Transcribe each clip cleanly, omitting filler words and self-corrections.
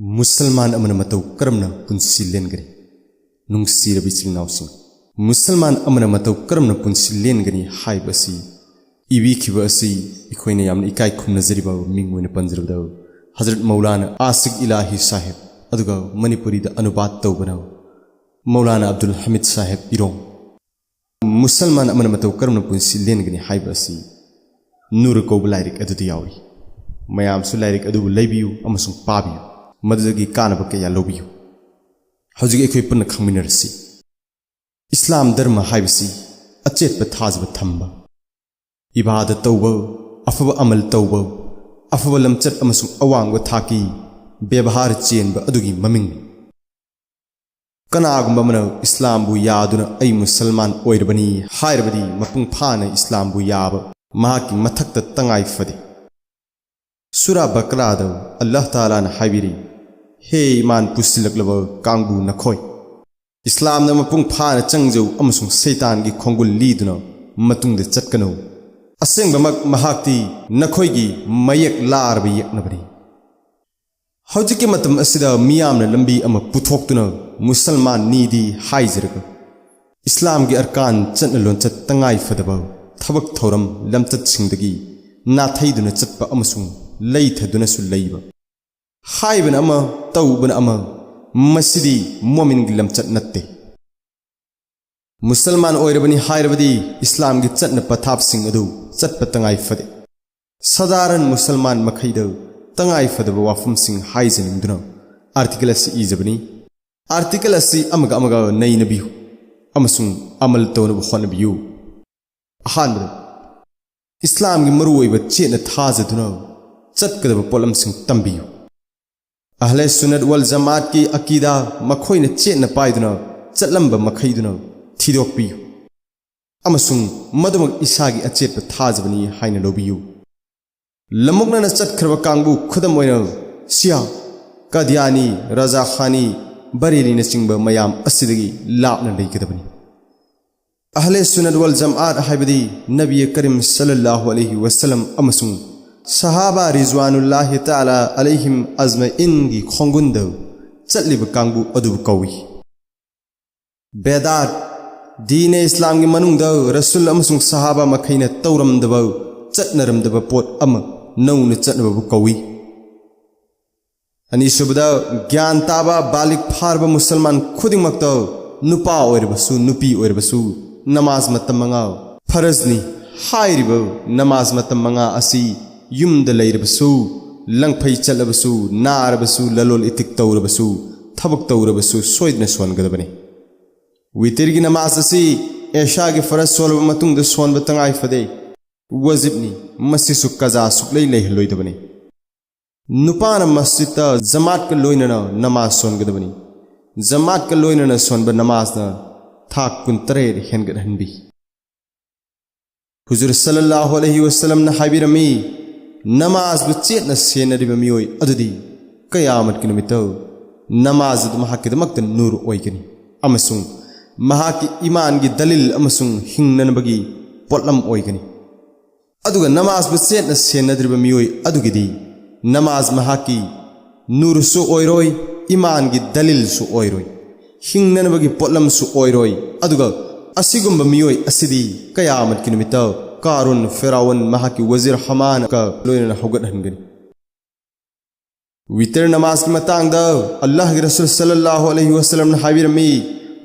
मुसलमान अमन मतौ करमना पुंसी लेनगनी नुंगसीरबी चिंगनावसिंग मुसलमान अमन मतौ करमना पुंसी लेनगनी हाइबसी इबीखिबा असि इखोइने यामना इकाय खुमनजरिबा मिंग ओइना पंजरबदा हजरत मौलाना आसिक इलाही साहेब अदुगा मणिपुरीदा अनुवाद तौबना मौलाना अब्दुल हमीद साहेब इरों मुसलमान अमन मतौ करमना पुंसी लेनगनी हाइबसी नूर कौब लाइरिक अदुदा यावरी मयामसु लाइरिक अदुबु लैबियु अमसुंग पाबियु मदुदगी कानब कया लौबियु हौजिक एखोइ पुन्ना खंमिनरसि इस्लाम धर्म हाइबसी अचेतप थाजब थंबा इबादत तौब अफब अमल तौब अफब लमचत अमसुंग अवांग थाकी व्यवहार चेनब अदुगी ममिंग कनागुंबा मन इस्लामबु यादुना ऐ मुसलमान ओइरबनी हाइरबदी मपुंग फाना इस्लामबु याब महाकी मथक्ता तंगाई फदे सूरा बकराद अल्लाह ताला न हाइबिरी हे ईमान पुसिलकलब कांगबु नखोय इस्लाम न मपुंग फाना चंगजौ अमसुंग शैतान की खोंगुल लीदुना मतुंग दे चटकनो असेंगबमक महाक्ति नखोयगी मयक लारब यकनबरी हौजिके मतम असिदा मियामना लंबी अम पुथोक्तुना मुसलमान नीदी हाइजरग इस्लाम की अरकान चटन लोंचत तंगाई फदबा थबक थौरम लमचत सिंगदगी नाथैदुना चटपा अमसुंग लैथदुनसु लैबा हाइबन अमा तौबन अमा मसिदी मोमिनगी लमचत नत्ते मुसलमान ओइरबनी हाइरबदी इस्लाम की चटन पथाप सिंग अदु चटपा तंगाई फदे साधारण मुसलमान मखैद तंगाई फदब वाफम सिंग हाइजनिंगदुना आर्टिकल असि इजबनी आर्टिकल असि अमगा अमगा नैनबियु अमसुंग अमल तौनब होनबियु अहानबद इस्लाम की मरुओइब चेन थाजदुना चटकदब पोलम सिंग तंबियु अहले सुन्नत वल जमात की अकीदा मखोइने चेन पाइदुना चटलंब मखैदुना थिदोकपियु अमसुंग मदुमक इसागी अचेत थाजबनी हाइना लोबियु लमुकना चटखरब कांगबु खुदम ओइना सिया कादियानी रजा खानी बरेलीना चिंब मयाम असिदगी लापना लेगदबनी अहले सुन्नत वल जमात हाइबदी नबी करीम सल्लल्लाहु अलैहि वसल्लम अमसुंग सहाबा रिजवानुल्लाहि ताला अलैहिम अजमईन की खोंगुंद चटलिब कांगबु अदुब कौई बेदात दीन इस्लाम की मनुंग रसूल अमसुंग सहाबा मखैना तौरमदब चटनरमदब पोट अम नौन चटनबबु कौई अनिसुबदा ज्ञान ताबा बालिक फारब मुसलमान खुदिमक्त नुपा ओइरबसु नुपी ओइरबसु नमाज मतम मंगा फरजनी हाइरिब नमाज मतम मंगा असि युमद लैरबसु लंगफै चलबसु नारबसु ललोल इतिक तौरबसु थबक तौरबसु सोइदना सोनगदबनी वितिरगी नमाज असि ऐशा के फरज सोलब मतुंग द सोनब तंगाई फदे वजिबनी मसिसु कजा सुक्लै लैहलोइदबनी नुपान मस्जिद जमात का लोइनना नमाज सोनगदबनी जमात का लोइनना सोनब नमाज न थाक कुंतरे हेनगदहनबी हुजूर सल्लल्लाहु अलैहि वसल्लम न हाइबिरमी नमाज बुचेत न सेनरिब मियोय अदुदी कयामत की नुमित नमाज महाकिदमक्त नूर ओइगनी अमसुंग महाकी ईमान की दलील अमसुंग हिंगनबगी पोटलम ओइगनी अदुगा नमाज बुचेत न सेनरिब मियोय अदुगिदी नमाज महाकी नूर सु ओइरोय ईमान की दलील सु ओइरोय हिंगनबगी पोटलम सु ओइरोय अदुगा असिगुंब मियोय असिदी कयामत की नुमित कारुन फिराउन महाकी वजीर हमान का लोइना हौगदहनगनी वितर नमाज की मतंग अल्लाह के रसूल सल्लल्लाहु अलैहि वसल्लम ने हाइबिरमी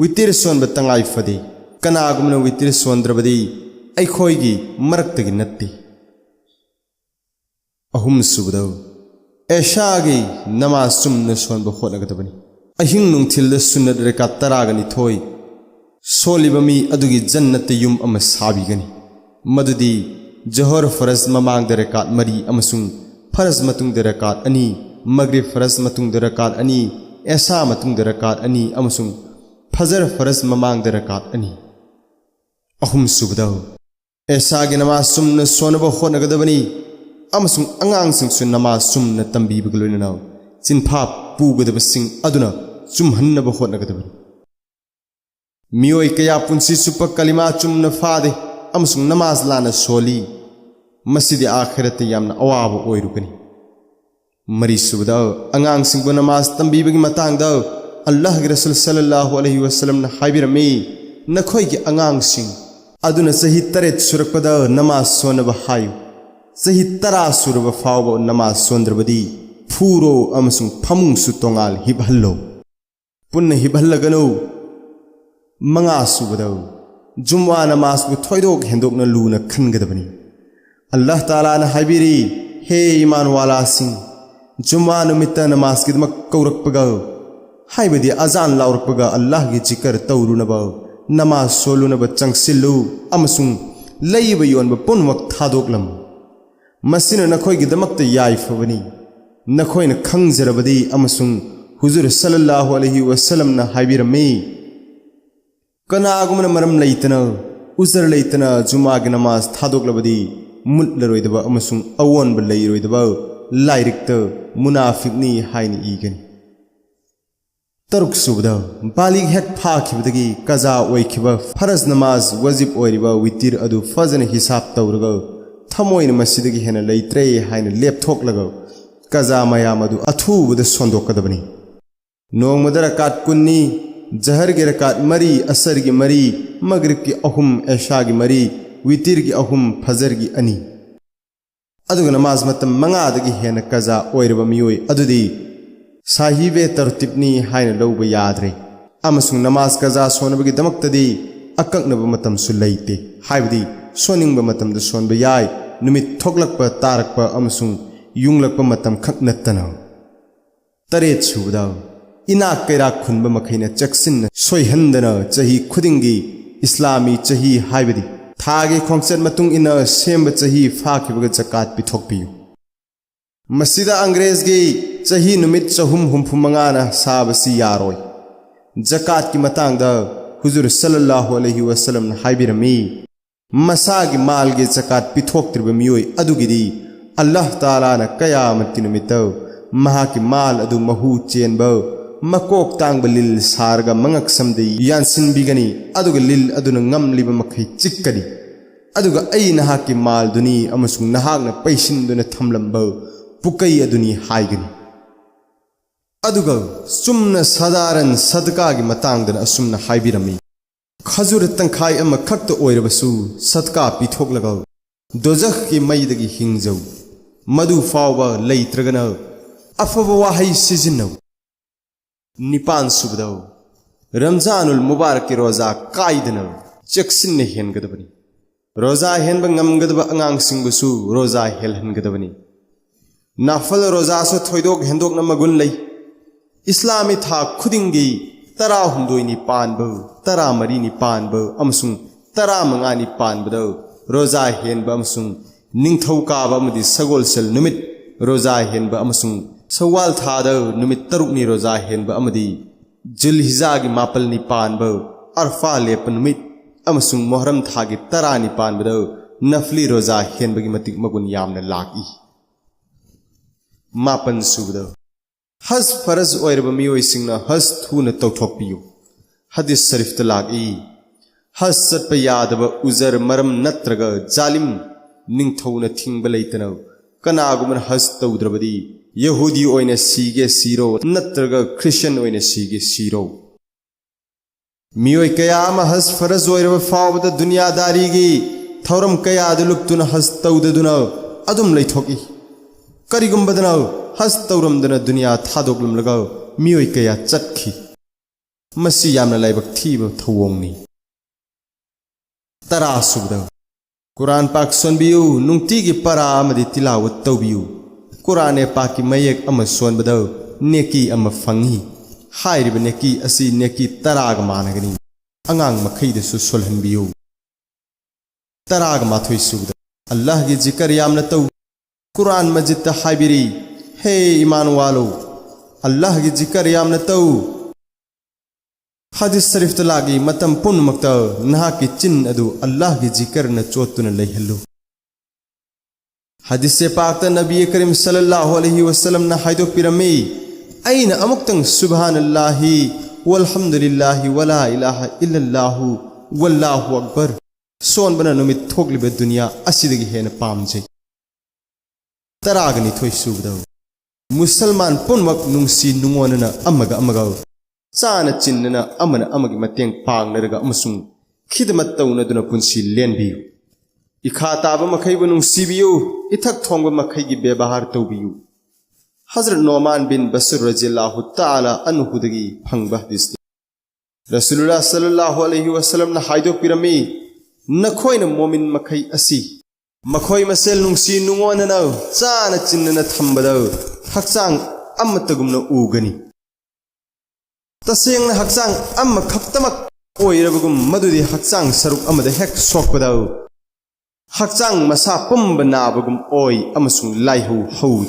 वितिर सोनब तंगाई फदे कनागुमना वितिर सोनद्रबदी अखोइगी मरक्तगी नत्ती अहुम सुबद ऐशागी नमाज सुमन सोनब होनगदबनी अहिंग नुंगथिल सुन्नत रेका तरागनी थोई सोलिबमी अदुगी जन्नत युम अम साबिगनी मदुदी जहर फरज ममांग रकात मरी अमसुंग फरज मतुंग रकात अनि मगरिब फरज मतुंग रकात अनि ऐसा मतुंग रकात अनि अमसुंग फजर फरज ममांग रकात अनि अहुम सुबदा ऐसा के नमाज सुमन सोनब होनगदबनी अमसुंग अंगांग सिंग नमाज सुमन तंबीबग लोइना चिंफा पुगदब सिंग अदुना चुमहन्नब होनगदबनी मियोय कया पुंसी सुप कलिमा चुमन फादे अमसुंग नमाज लाना सोली मस्जिद आखिरत यामना अवाब ओइरुगनी मरी सुबदा अंगांग सिंह नमाज तंबीबगी मतांगदा अल्लाह के रसूल सल्लल्लाहु अलैहि वसल्लम ने हाइबिरमी नखोई के अंगांग सिंह अदुना सही तरेत सुरकपदा नमाज सोनब हायु सही तरा सुरब फाव नमाज सोंद्रबदी फूरो अमसुंग फमुंग सुतोंगाल हिबहल्लो पुन्न हिबहल्लगनो मंगा सुबदा जुम्मा नमाज को थोइदोक हेंदोकना लूना खनगदबनी अल्लाह ताला ने हाइबिरी हे ईमान वाला सिंह जुम्मा नुमित्त नमाज की दमक कौरकपगा हाइबदी अजान लाउरकपगा अल्लाह की जिकर तौरुनबा नमाज सोलुनब चंगसिल्लु अमसुंग लैब योनब पुनमक थादोकलम मसिन नखोई की दमक याइफबनी नखोइन खंगजरबदी अमसुंग हुजूर सल्लल्लाहु अलैहि वसल्लम न हाइबिरमी कनागुमन मरम लैतना उजर लैतना जुम्मा की नमाज थादोकलबदी मुल्लरोइदबा अमसुंग अवोनब लैरोइदबा लाइरिक्त मुनाफिकनी हाइनी ईगनी तरुक सुबदा बालिग हेक फाखिबदगी कजा ओइखिबा फरज नमाज वजिब ओइरिबा वितिर अदु फजन हिसाब तौरगा थमोइन मसिदगी हेना लैत्रे हाइना लेपथोकलगा कजा मयाम अदु अथुबद सोंदोकदबनी नोंगमद रकात कुन्नी जहर के रकात मरी असर की मरी मगरिब की अहुम ऐशा की मरी वितिर की अहुम फजर की अनी अदुग नमाज मतम मंगादगी हेना कजा ओइरबा मियोय अदुदी साहिबे तरतिबनी हाइना लौब याद्रे अमसुंग नमाज कजा सोनबगी दमक्तदी अकक्नब मतम सु लैते हाइबदी सोनिंगब मतम द सोनब याय नुमित थोकलकप तारकप अमसुंग युंगलकप मतम खक नत्तना तरेत सुबदा इनाक कैरा खुनब मखैना चक्सिन सोयहंदना चही खुदिंगी इस्लामी चही हाइबदी थागे खोंगचत मतुंग इना सेंब चही फाखिबग जकात पिथोकपियु मसीदा अंग्रेज की चही नुमित चहुम हुमफु मंगाना साबसी यारोय जकात की मतांगदा हुजूर सल्लल्लाहु अलैहि वसल्लम ने हाइबिरमी मसा की माल के जकात पिथोक्तिरब मियोय अदुगिदी अल्लाह ताला न कयामत की नुमित महा की माल अदु महू चेनब मकोक तांग लिल सारगा मंगक समदे यानसिन बिगनी अदुग लिल अदुन ngam मखै चिक्कनी अदुग अई नहा की माल दुनी अमसुंग नहागना पैसिन दुन थमलंब पुकई अदुनी हाइगनी अदुग सुमना साधारण सदका की मतांगदन असुमना हाइबिरमी खजुर तंखाई अमा खक्त ओइरबसु सदका पिथोकलगा दोजख की मैदगी हिंगजौ मधु फावबा लैत्रगना अफब वाहै सिजिनौ निपान सुबदौ रमजानुल मुबारक की रोजा कायदना चक्सिन हेनगदबनी रोजा हेनब ngam अंगांग सिंगबसु रोजा हेलहनगदबनी नाफल रोजा सो थोइदोक हेंदोक न मगुन लै इस्लामी था खुदिंगी तरा हुंदोइनी पानब तरा मरीनी पानब अमसुंग तरा मंगानी पानबद रोजा हेनब अमसुंग निंगथौ काब अमदि सगोलसल नुमित रोजा हेनब अमसुंग सवाल थाद नुमित तरुकनी रोजा हेनब अमदि जुलहिजा की मापलनी पानब अरफा लेप नुमित अमसुंग मोहरम थागी तरानी पानबद नफली रोजा हेनबगी मतिक मगुन यामना लाकी मापन सुबद हज फरज ओइरब मियोइसिंगना हज थून तौथोकपियु हदीस शरीफ त लागी हज सत्प यादब उजर मरम नत्रग जालिम निंगथौना थिंगब लैतन कनागुमन हज तौद्रबदी यहूदी ओइना सीगे सीरो नत्रग क्रिश्चियन ओइना सीगे सीरो मियोय कयाम हज फरज ओइरब फावद दुनियादारीगी थौरम कयाद लुप्तुन हज तौददुन अदुम लैथोकी करिगुंबदना हज तौरमदना दुनिया थादोकलमलगा मियोय कया चटखी मसी यामना लाइबक थीब थौवोंगनी तरा सुबदा कुरान पाक सोनबियु नुंगती की परा अमदि तिलावत तौबियु कुरान पाक की मयक अम सोनबद नेकी अम फंगी हाइरिब नेकी असी नेकी तराग मानगनी अंगांग मखैदसु सोलहनबियु तराग माथोय सुबदा अल्लाह की जिक्र यामना तौ कुरान मजिद ता हाइबिरी हे ईमान वालो अल्लाह की जिक्र यामना तौ हदीस शरीफ त लागी मतम पुन मक्त नहा की चिन अदु अल्लाह की जिक्र न चोतुन लैहल्लो हदीस से पाक त नबी करीम सल्लल्लाहु अलैहि वसल्लम न हाइदो पिरमी ऐन अमुक्तंग सुबहानल्लाहि वल्हम्दुलिल्लाहि वला इलाहा इल्लल्लाहु वल्लाहु अकबर सोन बना नुमित थोकलिबे दुनिया असिदगी हेन पामजे तरागनी थोय सुबदौ मुसलमान पुनमक नुंसी नुंगोनना अमगा चाना चिन्नना अमना अमगी मतेंग पांगनरगा अमसुंग खिदमत तौनदुना पुंसी लेनबियु इखा ताब मखैबु नुंसीबियु इथक थोंग मखैगी बेबहार तौबियु हजरत नोमान बिन बसर रज़ियल्लाहु ताला अन्हुदगी फंगबा हदीस रसूलुल्लाह सल्लल्लाहु अलैहि वसल्लम ना हाइदोक पिरमी नखोइना मोमिन मखै असि मखोइ मसेल नुंसी नुंगोनना चाना चिन्नना थंबदा हक्चांग अमतगुमना उगनी तसेंगना हक्चांग अम खक्तमक ओइरबगुम मदुदि हक्चांग सरुक अमदा हेक सोकपदा हक्चांग मसा पुंब नाबगुम ओइ अमसुंग लाइहु हौइ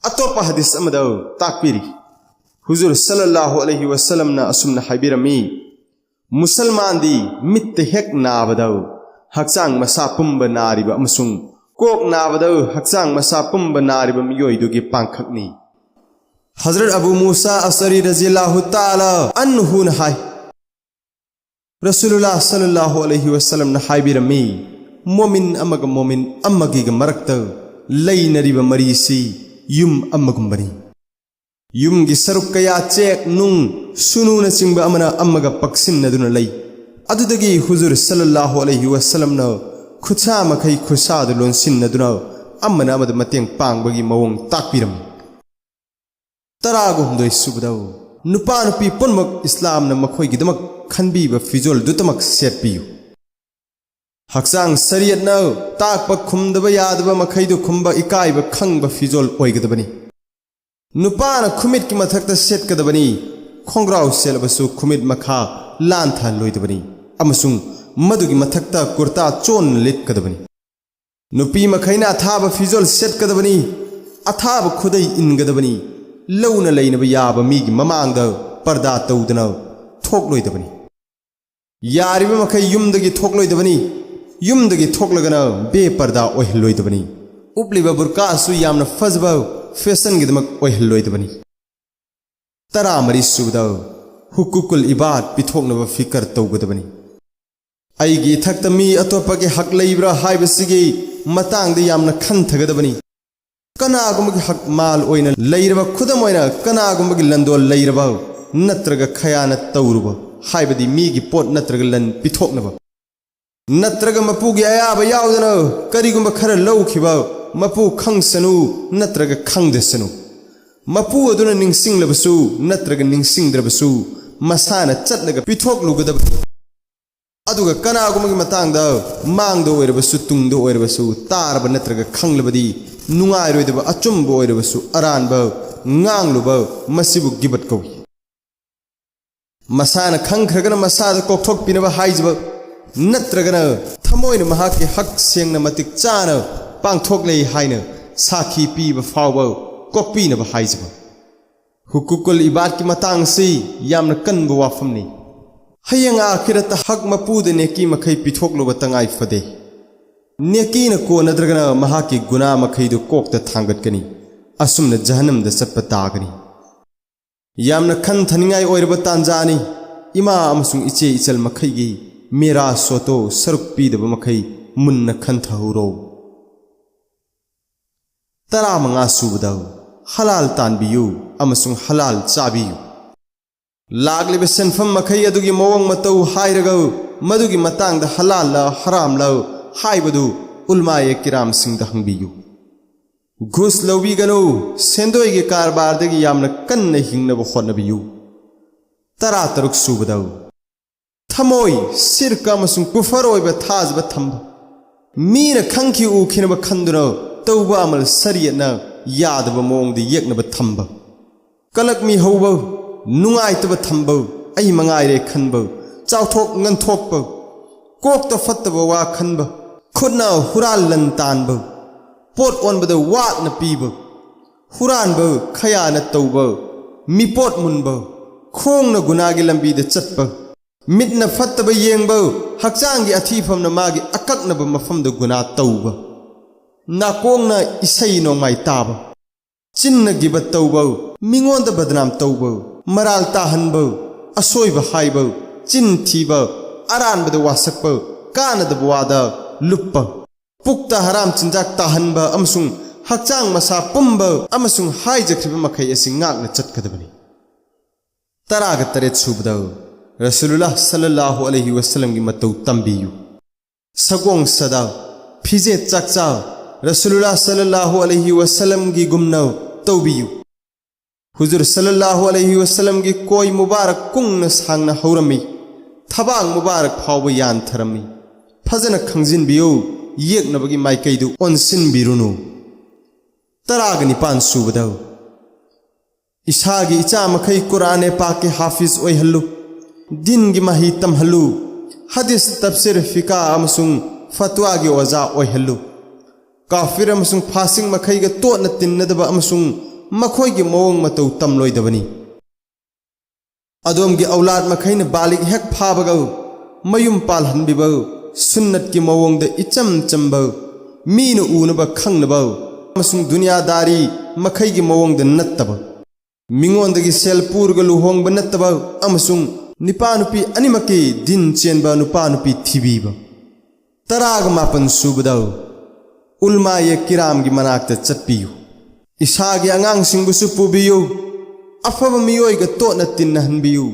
अतोप हदीस अमदा ताकपिरी हुजूर सल्लल्लाहु अलैहि वसल्लम ना असुमना हाइबिरमी मुसलमान दी मित्त हेक नाबदा हक्चांग मसा पुंब नारिबा अमसुंग कोक नाबदा हक्चांग मसा पुंब नारिबा मियोइदुगी पांखकनी हजरत अबू मूसा असरी रज़ियल्लाहु ताला अन्हु न हाय रसूलुल्लाह सल्लल्लाहु अलैहि वसल्लम न हाइबिरमी मोमिन अमगी मरक्त लैनरिबा मरीसी युम अमगुंबनी युम गी सरुक कया चेक नुंग सुनु न चिंबा अमना अमगा पक्सिन नदुना लई अदुदगी हुजूर सल्लल्लाहु अलैहि वसल्लम न खुचा मखै खुसाद लोनसिन नदुना अमना अमद मतेंग पांगबगी मवंग ताकपिरम तरागुमदोय सुबदौ नुपा नुपी पुनमक इस्लाम न मखोइगिदमक खनबीबा फिजोल दुतमक सेटपियु हक्चांग शरीयत न ताकपा खुमदबा यादबा मखैदु खुमबा इकाइबा खंगबा फिजोल ओइगदबनी नुपा न खुमित की मथक्ता सेटकदबनी खोंग्राउ सेलबसु खुमित मखा लांथा लोइदबनी अमसुंग मदुगी मथक्ता कुर्ता चोन लिटकदबनी नुपी मखैना अथाबा फिजोल सेटकदबनी अथाबा खुदै इनगदबनी लौना लैनबा याबा मीगी ममांगदा पर्दा तौदना थोकलोइदबनी यारिबा मखै युमदगी थोकलोइदबनी युमदगी थोकलगना बेपर्दा ओइहलोइदबनी उपलिबा बुरकासु यामना फजबा फैशन गिदमक ओइहलोइदबनी तरामरी सुबदा हुकुकुल इबाद पिथोकनबा फिकर तौगदबनी अइगी इथक्ता मी अतोपगे हक लैब्रा हाइबसिगी मतांगदा यामना खनथगदबनी कनागुमगी हक माल ओइना लैरबा खुदम ओइना कनागुमगी लंदोल लैरबा नत्रगा खयाना तौरुबा हाइबदी मीगी पोट नत्रगा लन पिथोकनबा नत्रगा मपुगी अयाबा याउदना करिगुमबा खरा लौखिबा मपु खंगसनु नत्रगा खंगदसनु मपु अदुना निंगसिंगलबसु नत्रगा निंगसिंगद्रबसु मसाना चटलगा पिथोकलुगदबा अदुगा कनागुमगी मतांगदा मांगदो ओइरबसु तुंगदो ओइरबसु तारबा नत्रगा खंगलबदी नुंगाइरोइदबा अचुंबा ओइरबसु अरानबा ngang masibu gibat ko masana khangkragana masada kokthok pinaba haijba natragana thamoina mahaki hak sengna matik chana pangthok lei haina sakhi piba fawba kokpina ba haijba hukukul ibad ki matang si yamna kanba wafamni hayang akhirata hak mapude neki makhai pithok lo batangai fade neki na ko nadragana mahaki guna makhai do kokta thangat kani asumna jahannam da satpa tagani yamna khan thaningai oirba tanjani ima amasung iche ichal makhai gi mera soto saruk pi da makhai munna khan thahuro tara manga subdaw halal tanbiyu amasung halal chabiyu lagli be senfam makhai adugi mowang matau hairaga madugi matang da halal la haram la haibadu ulmaye kiram sing da hangbiyu घुस लौबी गनो सेंदोई के कारबार दगी यामना कन्न हिंगना बो खोनबियु तरा तरुक सुबदाउ थमोई सिरका मसुं कुफरोय बे थाज बे thumb Meena खंखि उखिन बे खंदुनो तौबा अमल सरियना याद बे मोंग दि येकना बे थंब कलक मी हौबो नुंगाइ तब थंब आई मंगाइ रे खनब चाउथोक ngनथोक ब कोक तो फत्तब वा खनब खुदना हुराल लन तानब पोट ओनबदा वाट न पीब हुरानब खया न तौब मिपोट मुनब खोंग न गुनागी लंबी द चटब मिट न फत्तब येंब हक्चांगी अथीफम न मागी अककनब मफम द गुना तौब नाकोंग न इसई नोंमाई ताब चिन्न गिब तौब मिंगोन द बदनाम तौब मराल ताहनब असोइब हाइब चिन थीब अरानब द वासकब कान द बुवादा लुप्प पुक्ता हराम चिंजाक ताहनबा अमसुंग हक्चांग मसा पुंबा अमसुंग हाइजख्रिबा मखै असि ngakna चटकदबनि तरागा तरेत सुबदा रसूलुल्लाह सल्लल्लाहु अलैहि वसल्लम की मतौ तंबियु सगोंग सदा फिजे चकचा रसूलुल्लाह सल्लल्लाहु अलैहि वसल्लम की गुमना तौबियु हुजूर सल्लल्लाहु अलैहि वसल्लम की कोई मुबारक कुंग सांगना हौरमी थबांग मुबारक फाव यान थरमी फजन खंजिन बियो येकनबगी माइकैदु ओनसिन बिरुनु तरागा निपान सुबदा इसागी इचा मखै कुरान पाक के हाफिज ओइहल्लु दिन की मही तमहल्लु हदीस तफसीर फिका अमसुंग फतवा की ओजा ओइहल्लु काफिर अमसुंग फासिंग मखै के तोन तिन्नदबा अमसुंग मखोय की मवंग मतौ तमलोइदबनी अदोम की औलाद मखैन बालिग हेक फाबगा मयुम पालहनबिबा सुन्नत की मवंग द इचम चंबा मीन ऊनबा खंगनबा अमसुंग दुनियादारी मखै की मवंग द नत्तबा मिंगोंदगी सेल पूर्ग लुहोंग नत्तबा अमसुंग निपा नुपी अनिमकी दिन चेनबा नुपा नुपी थिबीबा तराग मापन सुबदा उल्मा ये किराम की मनाक्त चटपियु इसागी अंगांग सिंगुसु पुबियु अफब मियोय ग तोना तिन्नहनबियु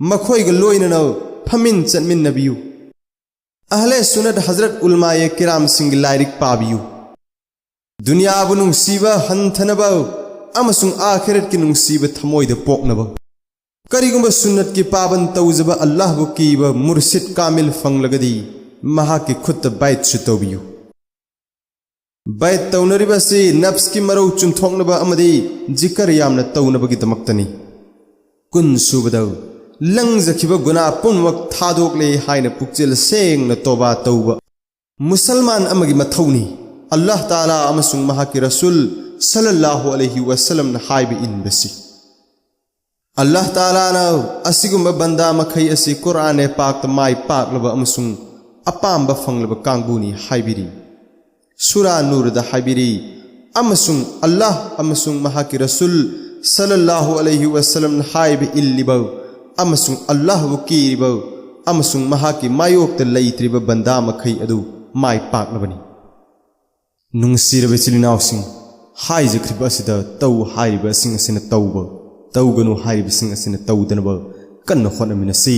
मखोय ग लोइननो फमिन चनमिन्नबियु अहले सुन्नत हजरत उल्मा ये किराम सिंग लाइरिक पाबियु दुनिया बुनुंग सीबा हंथनबा अमसुंग आखिरत की नुंसीबा थमोयद पोकनबा करिगुंबा सुन्नत की पाबन तौजबा अल्लाह बु कीबा मुर्शिद कामिल फंगलगदी महा की खुद बैत सुतोबियु बैत तौनरिबसी नफ्स की मरौ चुनथोंगनबा अमदी जिकर यामना तौनबगिदमक्तनी कुन सुबदौ लंगजखिबा गुना पुनवक थादोकले हायना पुक्चेल सेंगना तौबा तौबा मुसलमान अमगी मथौनी अल्लाह ताला अमसुंग महा की रसूल सल्लल्लाहु अलैहि वसल्लम न हाइब इनबसी अल्लाह ताला ना असिगुंबा बंदा मखै असि कुरान पाक माय पाकलबा अमसुंग अपाम्बा फंगलबा कांगबुनी हाइबिरी सूरा नूर द हाइबिरी अमसुंग अल्लाह अमसुंग महा की रसूल सल्लल्लाहु अलैहि वसल्लम न हाइब इल्लिबा अमसुंग अल्लाह बु कीरिबा अमसुंग महा की मायोक्त लैत्रिबा बंदा मखै अदु माय पाकलबनी नुंगसिरबा चिलिनावसिंग हाइजख्रिबा असिदा तौ हाइबा सिंग असिना तौबा तौगनु हाइबसिंग असिना तौदनबा कन्न होनमिनसी